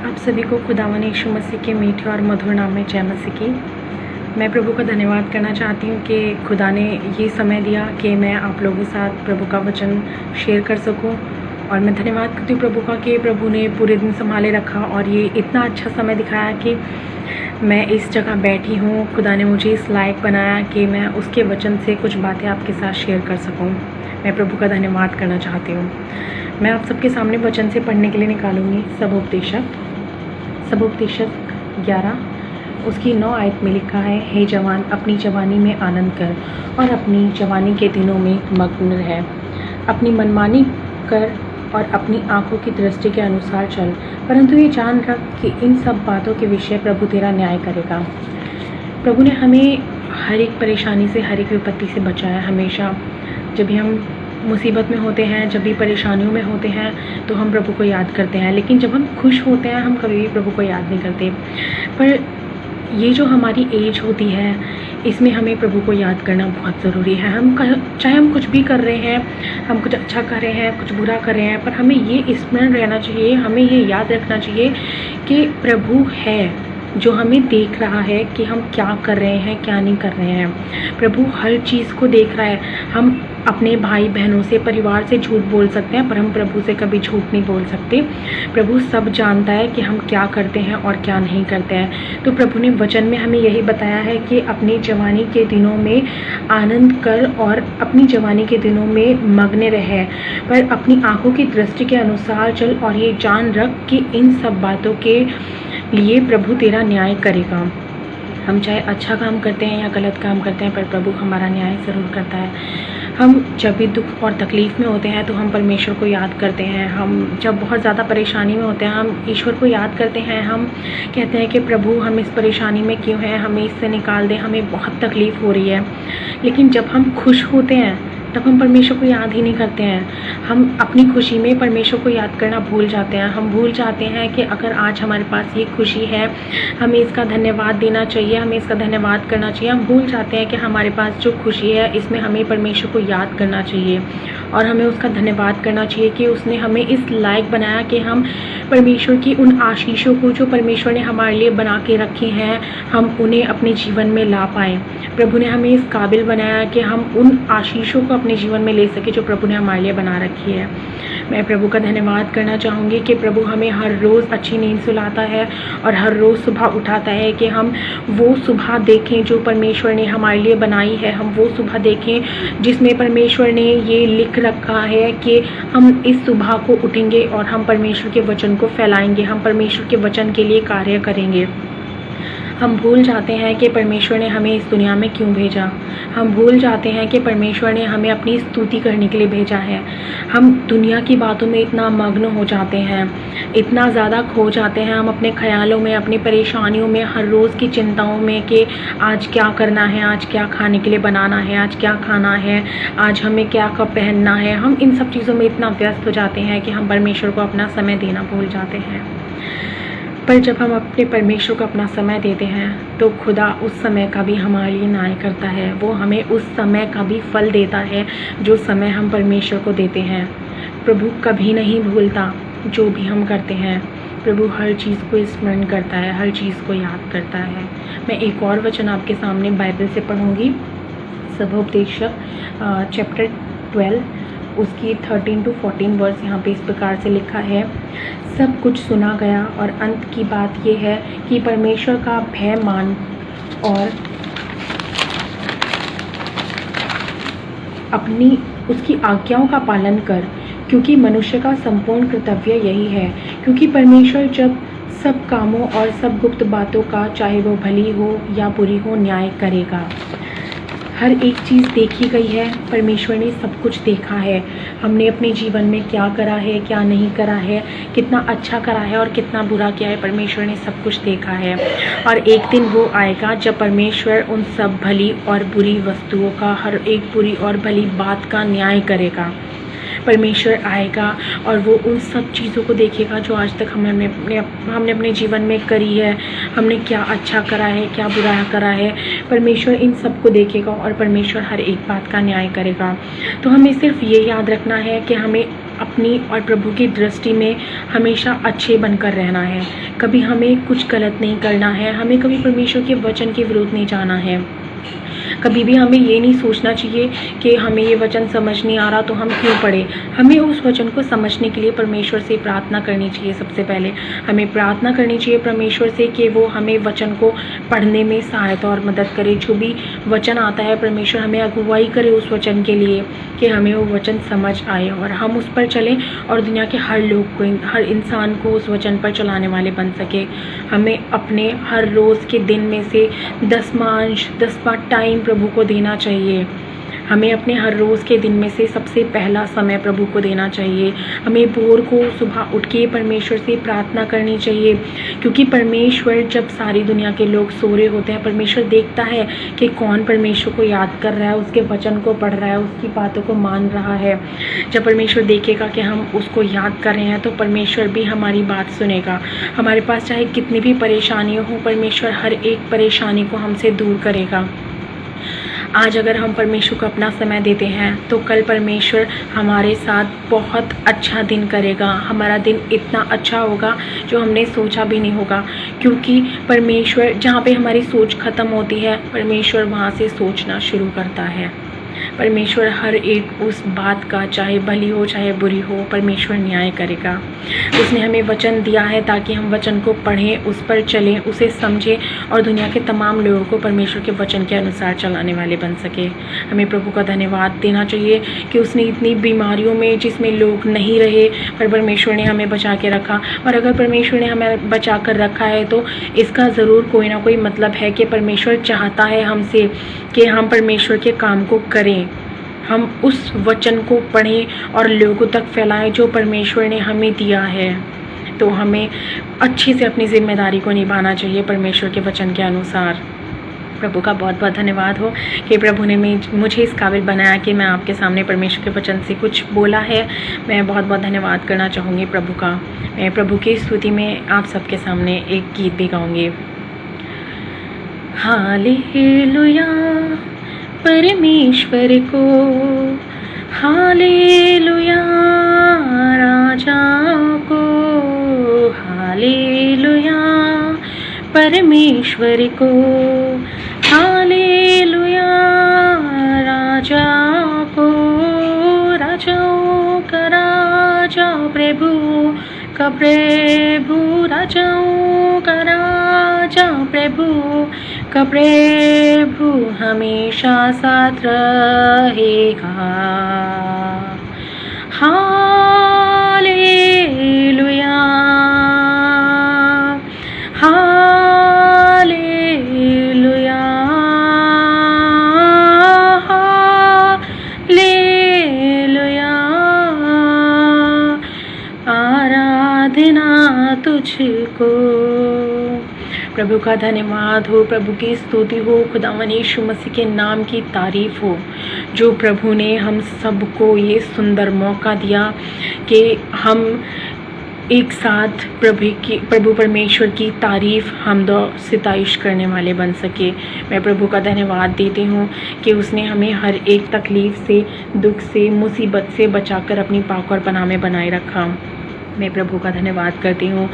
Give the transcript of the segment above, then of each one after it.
आप सभी को खुदावन यीशु मसीह के मीठे और मधुर नाम में जय मसीह की। मैं प्रभु का धन्यवाद करना चाहती हूँ कि खुदा ने ये समय दिया कि मैं आप लोगों के साथ प्रभु का वचन शेयर कर सकूँ। और मैं धन्यवाद करती हूँ प्रभु का कि प्रभु ने पूरे दिन संभाले रखा और ये इतना अच्छा समय दिखाया कि मैं इस जगह बैठी हूँ। खुदा ने मुझे इस लायक बनाया कि मैं उसके वचन से कुछ बातें आपके साथ शेयर कर सकूँ। मैं प्रभु का धन्यवाद करना चाहती हूँ। मैं आप सबके सामने वचन से पढ़ने के लिए निकालूंगी सबोपदेशक 11 उसकी 9 आयत में लिखा है, हे जवान अपनी जवानी में आनंद कर और अपनी जवानी के दिनों में मग्न रह। अपनी मनमानी कर और अपनी आंखों की दृष्टि के अनुसार चल, परंतु ये जान रख कि इन सब बातों के विषय प्रभु तेरा न्याय करेगा। प्रभु ने हमें हर एक परेशानी से, हर एक विपत्ति से बचाया। हमेशा जब भी हम मुसीबत में होते हैं, जब भी परेशानियों में होते हैं तो हम प्रभु को याद करते हैं, लेकिन जब हम खुश होते हैं हम कभी भी प्रभु को याद नहीं करते। पर ये जो हमारी एज होती है इसमें हमें प्रभु को याद करना बहुत ज़रूरी है। चाहे हम कुछ भी कर रहे हैं, हम कुछ अच्छा कर रहे हैं, कुछ बुरा कर रहे हैं, पर हमें ये स्मरण रहना चाहिए, हमें ये याद रखना चाहिए कि प्रभु है जो हमें देख रहा है कि हम क्या कर रहे हैं, क्या नहीं कर रहे हैं। प्रभु हर चीज़ को देख रहा है। हम अपने भाई बहनों से, परिवार से झूठ बोल सकते हैं, पर हम प्रभु से कभी झूठ नहीं बोल सकते। प्रभु सब जानता है कि हम क्या करते हैं और क्या नहीं करते हैं। तो प्रभु ने वचन में हमें यही बताया है कि अपनी जवानी के दिनों में आनंद कर और अपनी जवानी के दिनों में मग्न रहे, पर अपनी आंखों की दृष्टि के अनुसार चल और ये जान रख कि इन सब बातों के लिए प्रभु तेरा न्याय करेगा। हम चाहे अच्छा काम करते हैं या गलत काम करते हैं, पर प्रभु हमारा न्याय ज़रूर करता है। हम जब भी दुख और तकलीफ़ में होते हैं तो हम परमेश्वर को याद करते हैं। हम जब बहुत ज़्यादा परेशानी में होते हैं हम ईश्वर को याद करते हैं। हम कहते हैं कि प्रभु हम इस परेशानी में क्यों हैं, हमें इससे निकाल दें, हमें बहुत तकलीफ़ हो रही है। लेकिन जब हम खुश होते हैं तब हम परमेश्वर को याद ही नहीं करते हैं। हम अपनी खुशी में परमेश्वर को याद करना भूल जाते हैं। हम भूल जाते हैं कि अगर आज हमारे पास ये खुशी है हमें इसका धन्यवाद देना चाहिए, हमें इसका धन्यवाद करना चाहिए। हम भूल जाते हैं कि हमारे पास जो खुशी है इसमें हमें परमेश्वर को याद करना चाहिए और हमें उसका धन्यवाद करना चाहिए कि उसने हमें इस लायक बनाया कि हम परमेश्वर की उन आशीषों को जो परमेश्वर ने हमारे लिए बना के रखी हैं हम उन्हें अपने जीवन में ला पाएँ। प्रभु ने हमें इस काबिल बनाया कि हम उन आशीषों को अपने जीवन में ले सके जो प्रभु ने हमारे लिए बना रखी है। मैं प्रभु का धन्यवाद करना चाहूँगी कि प्रभु हमें हर रोज़ अच्छी नींद सुलाता है और हर रोज़ सुबह उठाता है कि हम वो सुबह देखें जो परमेश्वर ने हमारे लिए बनाई है। हम वो सुबह देखें जिसमें परमेश्वर ने ये लिख रखा है कि हम इस सुबह को उठेंगे और हम परमेश्वर के वचन को फैलाएंगे, हम परमेश्वर के वचन के लिए कार्य करेंगे। हम भूल जाते हैं कि परमेश्वर ने हमें इस दुनिया में क्यों भेजा। हम भूल जाते हैं कि परमेश्वर ने हमें अपनी स्तुति करने के लिए भेजा है। हम दुनिया की बातों में इतना मग्न हो जाते हैं, इतना ज़्यादा खो जाते हैं हम अपने ख्यालों में, अपनी परेशानियों में, हर रोज़ की चिंताओं में कि आज क्या करना है, आज क्या खाने के लिए बनाना है, आज क्या खाना है, आज हमें क्या कब पहनना है। हम इन सब चीज़ों में इतना व्यस्त हो जाते हैं कि हम परमेश्वर को अपना समय देना भूल जाते हैं। पर जब हम अपने परमेश्वर को अपना समय देते हैं तो खुदा उस समय का भी हमारे लिए न्याय करता है। वो हमें उस समय का भी फल देता है जो समय हम परमेश्वर को देते हैं। प्रभु कभी नहीं भूलता जो भी हम करते हैं। प्रभु हर चीज़ को स्मरण करता है, हर चीज़ को याद करता है। मैं एक और वचन आपके सामने बाइबल से पढ़ूँगी। सबोपदेशक चैप्टर 12 उसकी 13 to 14 वर्स यहाँ पे इस प्रकार से लिखा है, सब कुछ सुना गया और अंत की बात यह है कि परमेश्वर का भय मान और अपनी उसकी आज्ञाओं का पालन कर, क्योंकि मनुष्य का संपूर्ण कर्तव्य यही है। क्योंकि परमेश्वर जब सब कामों और सब गुप्त बातों का, चाहे वो भली हो या बुरी हो, न्याय करेगा। हर एक चीज़ देखी गई है, परमेश्वर ने सब कुछ देखा है। हमने अपने जीवन में क्या करा है, क्या नहीं करा है, कितना अच्छा करा है और कितना बुरा किया है, परमेश्वर ने सब कुछ देखा है। और एक दिन वो आएगा जब परमेश्वर उन सब भली और बुरी वस्तुओं का, हर एक बुरी और भली बात का न्याय करेगा। परमेश्वर आएगा और वो उन सब चीज़ों को देखेगा जो आज तक हमने अपने जीवन में करी है। हमने क्या अच्छा करा है, क्या बुरा करा है, परमेश्वर इन सब को देखेगा और परमेश्वर हर एक बात का न्याय करेगा। तो हमें सिर्फ ये याद रखना है कि हमें अपनी और प्रभु की दृष्टि में हमेशा अच्छे बनकर रहना है। कभी हमें कुछ गलत नहीं करना है, हमें कभी परमेश्वर के वचन के विरुद्ध नहीं जाना है। कभी भी हमें ये नहीं सोचना चाहिए कि हमें ये वचन समझ नहीं आ रहा तो हम क्यों पढ़े। हमें उस वचन को समझने के लिए परमेश्वर से प्रार्थना करनी चाहिए। सबसे पहले हमें प्रार्थना करनी चाहिए परमेश्वर से कि वो हमें वचन को पढ़ने में सहायता और मदद करे। जो भी वचन आता है परमेश्वर हमें अगुवाई करे उस वचन के लिए कि हमें वो वचन समझ आए और हम उस पर चलें और दुनिया के हर लोग को, हर इंसान को उस वचन पर चलाने वाले बन सके। हमें अपने हर रोज़ के दिन में से 10वां टाइम प्रभु को देना चाहिए। हमें अपने हर रोज़ के दिन में से सबसे पहला समय प्रभु को देना चाहिए। हमें भोर को सुबह उठ के परमेश्वर से प्रार्थना करनी चाहिए, क्योंकि परमेश्वर जब सारी दुनिया के लोग सो रहे होते हैं, परमेश्वर देखता है कि कौन परमेश्वर को याद कर रहा है, उसके वचन को पढ़ रहा है, उसकी बातों को मान रहा है। जब परमेश्वर देखेगा कि हम उसको याद कर रहे हैं तो परमेश्वर भी हमारी बात सुनेगा। हमारे पास चाहे कितनी भी परेशानियाँ हो, परमेश्वर हर एक परेशानी को हमसे दूर करेगा। आज अगर हम परमेश्वर को अपना समय देते हैं तो कल परमेश्वर हमारे साथ बहुत अच्छा दिन करेगा। हमारा दिन इतना अच्छा होगा जो हमने सोचा भी नहीं होगा, क्योंकि परमेश्वर जहाँ पे हमारी सोच ख़त्म होती है, परमेश्वर वहाँ से सोचना शुरू करता है। परमेश्वर हर एक उस बात का, चाहे भली हो चाहे बुरी हो, परमेश्वर न्याय करेगा। उसने हमें वचन दिया है ताकि हम वचन को पढ़ें, उस पर चलें, उसे समझें और दुनिया के तमाम लोगों को परमेश्वर के वचन के अनुसार चलाने वाले बन सके। हमें प्रभु का धन्यवाद देना चाहिए कि उसने इतनी बीमारियों में जिसमें लोग नहीं रहे, पर परमेश्वर ने हमें बचा के रखा। और अगर परमेश्वर ने हमें बचा कर रखा है तो इसका ज़रूर कोई ना कोई मतलब है कि परमेश्वर चाहता है हमसे कि हम परमेश्वर के काम को करें, हम उस वचन को पढ़ें और लोगों तक फैलाएं जो परमेश्वर ने हमें दिया है। तो हमें अच्छे से अपनी जिम्मेदारी को निभाना चाहिए परमेश्वर के वचन के अनुसार। प्रभु का बहुत बहुत धन्यवाद हो कि प्रभु ने मुझे इस काबिल बनाया कि मैं आपके सामने परमेश्वर के वचन से कुछ बोला है। मैं बहुत बहुत धन्यवाद करना चाहूँगी प्रभु का। मैं प्रभु की स्तुति में आप सबके सामने एक गीत भी गाऊँगी। हालेलुया परमेश्वर को, हालेलुया राजा को, हालेलुया परमेश्वर को, हालेलुया राजा को, राजाओं का राजा प्रभु का प्रभु, राजाओं का राजा प्रभु का प्रभु हमेशा साथ रहेगा। हालेलुया हालेलुया हालेलुया आराधना तुझको। प्रभु का धन्यवाद हो, प्रभु की स्तुति हो, खुदावन यीशु मसीह के नाम की तारीफ़ हो, जो प्रभु ने हम सबको ये सुंदर मौका दिया कि हम एक साथ प्रभु परमेश्वर की तारीफ़, हमद और सिताइश करने वाले बन सके। मैं प्रभु का धन्यवाद देती हूँ कि उसने हमें हर एक तकलीफ़ से, दुख से, मुसीबत से बचाकर अपनी पाक और पनाह में बनाए रखा। मैं प्रभु का धन्यवाद करती हूँ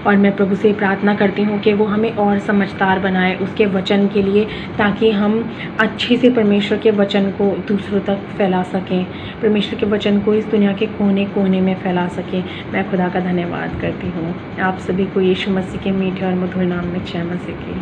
और मैं प्रभु से प्रार्थना करती हूँ कि वो हमें और समझदार बनाए उसके वचन के लिए, ताकि हम अच्छे से परमेश्वर के वचन को दूसरों तक फैला सकें, परमेश्वर के वचन को इस दुनिया के कोने कोने में फैला सकें। मैं खुदा का धन्यवाद करती हूँ। आप सभी को यीशु मसीह के मीठे और मधुर नाम में जय मसीह की।